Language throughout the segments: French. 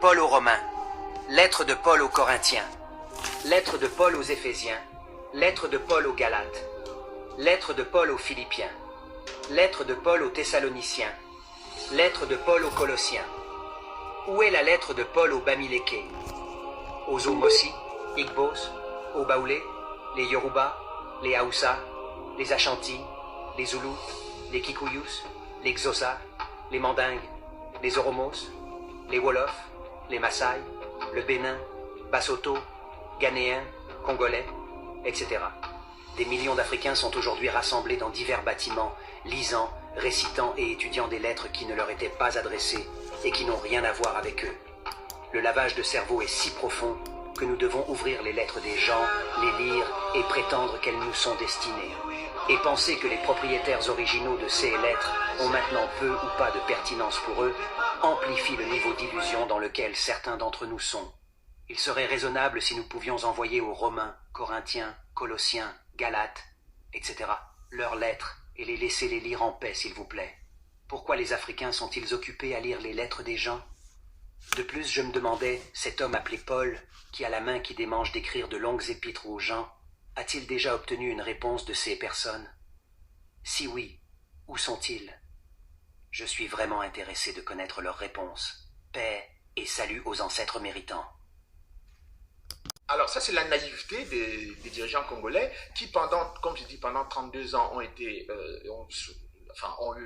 Paul aux Romains, lettre de Paul aux Corinthiens, lettre de Paul aux Éphésiens, lettre de Paul aux Galates, lettre de Paul aux Philippiens, lettre de Paul aux Thessaloniciens, lettre de Paul aux Colossiens. Où est la lettre de Paul aux Bamilékés, aux Omosi, Igbos, aux Baoulés, les Yoruba, les Haoussa, les Ashanti, les Zoulous, les Kikuyus, les Xhosa, les Mandingues, les Oromos, les Wolofs, les Maasai, le Bénin, Basotho, Ghanéens, Congolais, etc. Des millions d'Africains sont aujourd'hui rassemblés dans divers bâtiments, lisant, récitant et étudiant des lettres qui ne leur étaient pas adressées et qui n'ont rien à voir avec eux. Le lavage de cerveau est si profond que nous devons ouvrir les lettres des gens, les lire et prétendre qu'elles nous sont destinées. Et penser que les propriétaires originaux de ces lettres ont maintenant peu ou pas de pertinence pour eux amplifie le niveau d'illusion dans lequel certains d'entre nous sont. Il serait raisonnable si nous pouvions envoyer aux Romains, Corinthiens, Colossiens, Galates, etc. leurs lettres et les laisser les lire en paix, s'il vous plaît. Pourquoi les Africains sont-ils occupés à lire les lettres des gens? De plus, je me demandais, cet homme appelé Paul, qui a la main qui démange d'écrire de longues épîtres aux gens, a-t-il déjà obtenu une réponse de ces personnes? Si oui, où sont-ils? Je suis vraiment intéressé de connaître leurs réponses. Paix et salut aux ancêtres méritants. Alors ça, c'est la naïveté des dirigeants congolais qui, comme je dis, pendant 32 ans ont eu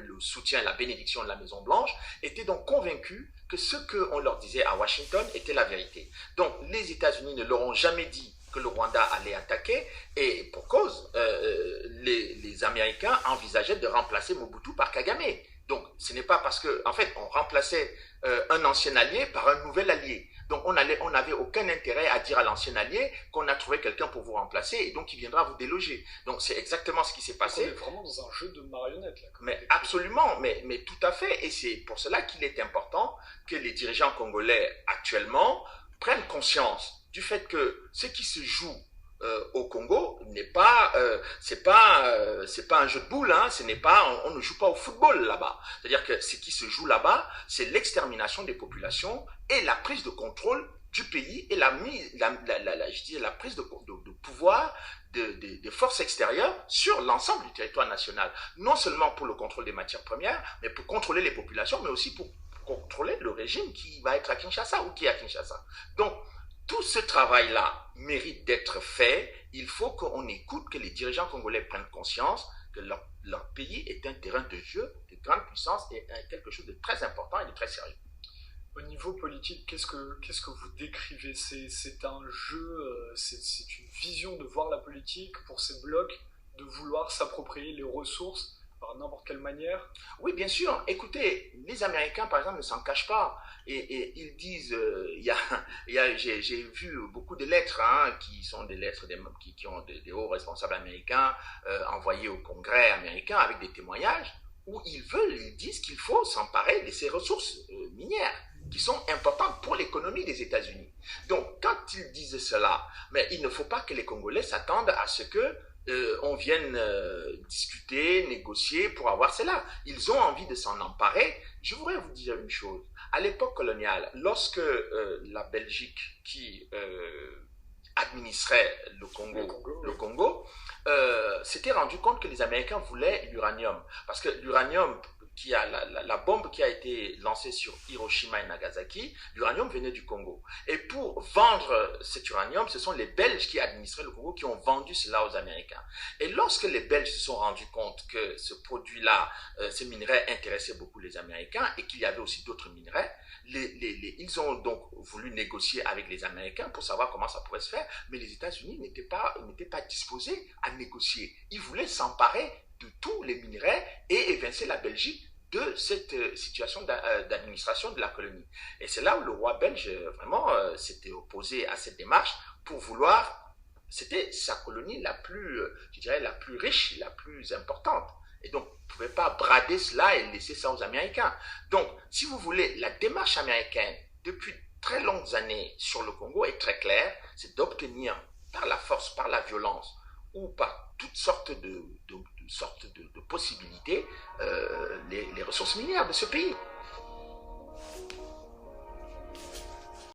le soutien, la bénédiction de la Maison-Blanche, étaient donc convaincus que ce qu'on leur disait à Washington était la vérité. Donc les États-Unis ne leur ont jamais dit que le Rwanda allait attaquer, et pour cause, les Américains envisageaient de remplacer Mobutu par Kagame. Donc ce n'est pas parce que, en fait, on remplaçait un ancien allié par un nouvel allié. Donc on n'avait aucun intérêt à dire à l'ancien allié qu'on a trouvé quelqu'un pour vous remplacer et donc il viendra vous déloger. Donc c'est exactement ce qui s'est passé. On est vraiment dans un jeu de marionnettes là. Mais absolument, mais tout à fait. Et c'est pour cela qu'il est important que les dirigeants congolais actuellement prennent conscience du fait que ce qui se joue au Congo c'est pas un jeu de boules, hein, on ne joue pas au football là-bas. C'est-à-dire que ce qui se joue là-bas, c'est l'extermination des populations et la prise de contrôle du pays et la prise de pouvoir des forces extérieures sur l'ensemble du territoire national. Non seulement pour le contrôle des matières premières, mais pour contrôler les populations, mais aussi pour contrôler le régime qui va être à Kinshasa ou qui est à Kinshasa. Donc, tout ce travail-là mérite d'être fait. Il faut qu'on écoute, que les dirigeants congolais prennent conscience que leur pays est un terrain de jeu de grande puissance et quelque chose de très important et de très sérieux. Au niveau politique, qu'est-ce que vous décrivez? C'est un jeu, c'est une vision de voir la politique pour ces blocs, de vouloir s'approprier les ressources par n'importe quelle manière? Oui, bien sûr. Écoutez, les Américains, par exemple, ne s'en cachent pas. Et ils disent, j'ai vu beaucoup de lettres, hein, qui sont des lettres qui ont des hauts responsables américains envoyés au Congrès américain avec des témoignages où ils disent qu'il faut s'emparer de ces ressources minières qui sont importantes pour l'économie des États-Unis. Donc, quand ils disent cela, mais il ne faut pas que les Congolais s'attendent à ce que on vienne discuter, négocier pour avoir cela. Ils ont envie de s'en emparer. Je voudrais vous dire une chose. À l'époque coloniale, lorsque la Belgique qui administrait le Congo s'était rendu compte que les Américains voulaient l'uranium. Parce que l'uranium, la bombe qui a été lancée sur Hiroshima et Nagasaki, l'uranium venait du Congo. Et pour vendre cet uranium, ce sont les Belges qui administraient le Congo qui ont vendu cela aux Américains. Et lorsque les Belges se sont rendus compte que ce produit-là, ce minerai intéressait beaucoup les Américains et qu'il y avait aussi d'autres minerais, ils ont donc voulu négocier avec les Américains pour savoir comment ça pourrait se faire, mais les États-Unis n'étaient pas disposés à négocier. Ils voulaient s'emparer de tous les minerais et évincer la Belgique de cette situation d'administration de la colonie. Et c'est là où le roi belge vraiment s'était opposé à cette démarche pour vouloir, c'était sa colonie la plus, je dirais, la plus riche, la plus importante. Et donc, on ne pouvait pas brader cela et laisser ça aux Américains. Donc, si vous voulez, la démarche américaine, depuis très longues années sur le Congo est très claire, c'est d'obtenir par la force, par la violence ou par toutes sortes de possibilités les ressources minières de ce pays.